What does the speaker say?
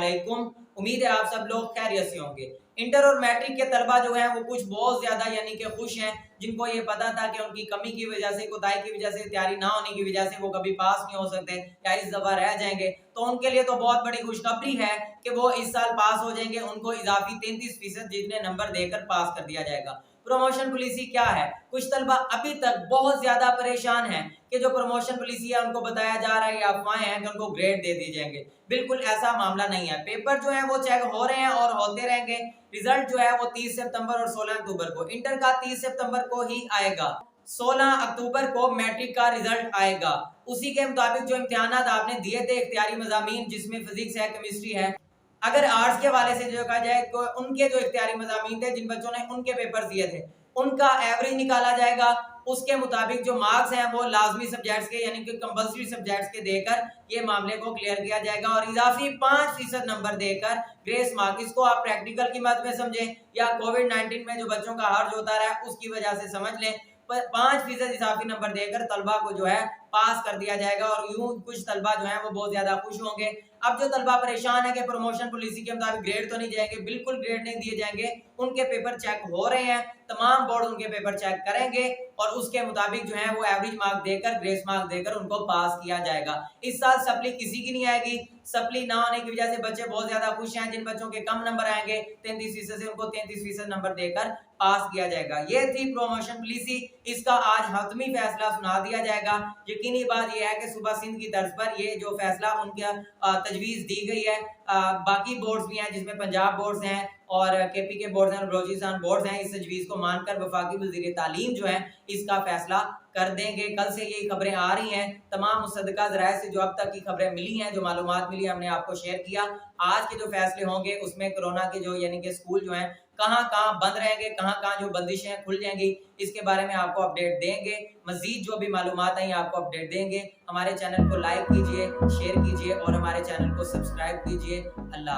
अलैकुम। उम्मीद है आप सब लोग खैरियत से होंगे। इंटर और मैट्रिक के तलबा जो हैं वो कुछ बहुत ज़्यादा यानी कि खुश हैं, जिनको ये पता था कि उनकी कमी की वजह से, कोताही की वजह से, तैयारी ना होने की वजह से वो कभी पास नहीं हो सकते या इस दफ़ा रह जाएंगे, तो उनके लिए तो बहुत बड़ी खुशखबरी है कि वो इस साल पास हो जाएंगे। उनको इजाफी 33% जितने नंबर देकर पास कर दिया जाएगा। प्रमोशन पॉलिसी क्या है? कुछ तलबा अभी तक बहुत ज्यादा परेशान हैं कि जो प्रमोशन पॉलिसी है उनको बताया जा रहा है या अफवाहें हैं कि उनको ग्रेड दे दिए जाएंगे। बिल्कुल ऐसा मामला नहीं है। पेपर जो है वो चेक हो रहे हैं और होते रहेंगे। रिजल्ट जो है वो 30 सितंबर और 16 अक्टूबर को, इंटर का 30 सितंबर को ही आएगा, 16 अक्टूबर को मैट्रिक का रिजल्ट आएगा। उसी के मुताबिक जो इम्तिहानात आपने दिए थे इख्तियारी मज़ामीन, जिसमें फिजिक्स है, केमिस्ट्री है, अगर आर्ट्स के हवाले से जो कहा जाए तो उनके जो इख्तियारी मज़ामीन थे, जिन बच्चों ने उनके पेपर दिए थे, उनका एवरेज निकाला जाएगा। उसके मुताबिक जो मार्क्स हैं वो लाजमी सब्जेक्ट्स के यानी कि कंपल्सरी सब्जेक्ट्स के देकर ये मामले को क्लियर किया जाएगा और इजाफी 5% नंबर देकर ग्रेस मार्क, इसको आप प्रैक्टिकल की मद में समझें या कोविड-19 में जो बच्चों का हर्ज होता रहा है उसकी वजह से समझ लें, 5% इजाफी नंबर देकर तलबा को जो है पास कर दिया जाएगा। और यूं कुछ तलबा जो है वो बहुत ज्यादा खुश होंगे। अब जो तलबा परेशान है कि प्रमोशन पॉलिसी के मुताबिक ग्रेड तो नहीं जाएंगे, बिल्कुल ग्रेड नहीं दिए जाएंगे। उनके पेपर चेक हो रहे हैं, तमाम बोर्ड उनके पेपर चेक करेंगे और उसके मुताबिक जो है वो एवरेज मार्क देकर, ग्रेस मार्क देकर उनको पास किया जाएगा। इस साल सप्ली किसी की नहीं आएगी। सप्ली ना होने की वजह से बच्चे बहुत ज्यादा खुश हैं। जिन बच्चों के कम नंबर आएंगे 33% से, उनको 33% नंबर देकर पास किया जाएगा। ये थी प्रमोशन पॉलिसी। इसका आज हतमी फैसला सुना दिया जाएगा। यकीनी बात यह है कि सुबह सिंध की तर्ज पर ये जो फैसला उनके तजवीज़ दी गई है। बाकी बोर्ड्स भी हैं जिसमें पंजाब बोर्ड्स हैं और केपी के बोर्ड्स हैं, बलोचिस्तान बोर्ड्स हैं। इस तजवीज़ को मानकर वफाकी वज़ीर तालीम जो है इसका फैसला कर देंगे। कल से ये खबरें आ रही हैं, तमाम मुसद्दका ज़राए से जो अब तक की खबरें मिली हैं, जो मालूमात मिली, हमने आपको शेयर किया। आज के जो फैसले होंगे उसमें कोरोना के जो यानी कि स्कूल जो हैं कहाँ कहाँ बंद रहेंगे, कहाँ कहाँ जो बंदिशें खुल जाएंगी, इसके बारे में आपको अपडेट देंगे। मजीद जो भी मालूमात हैं आपको अपडेट देंगे। हमारे चैनल को लाइक कीजिए, शेयर कीजिए और हमारे चैनल को सब्सक्राइब कीजिए। अल्लाह।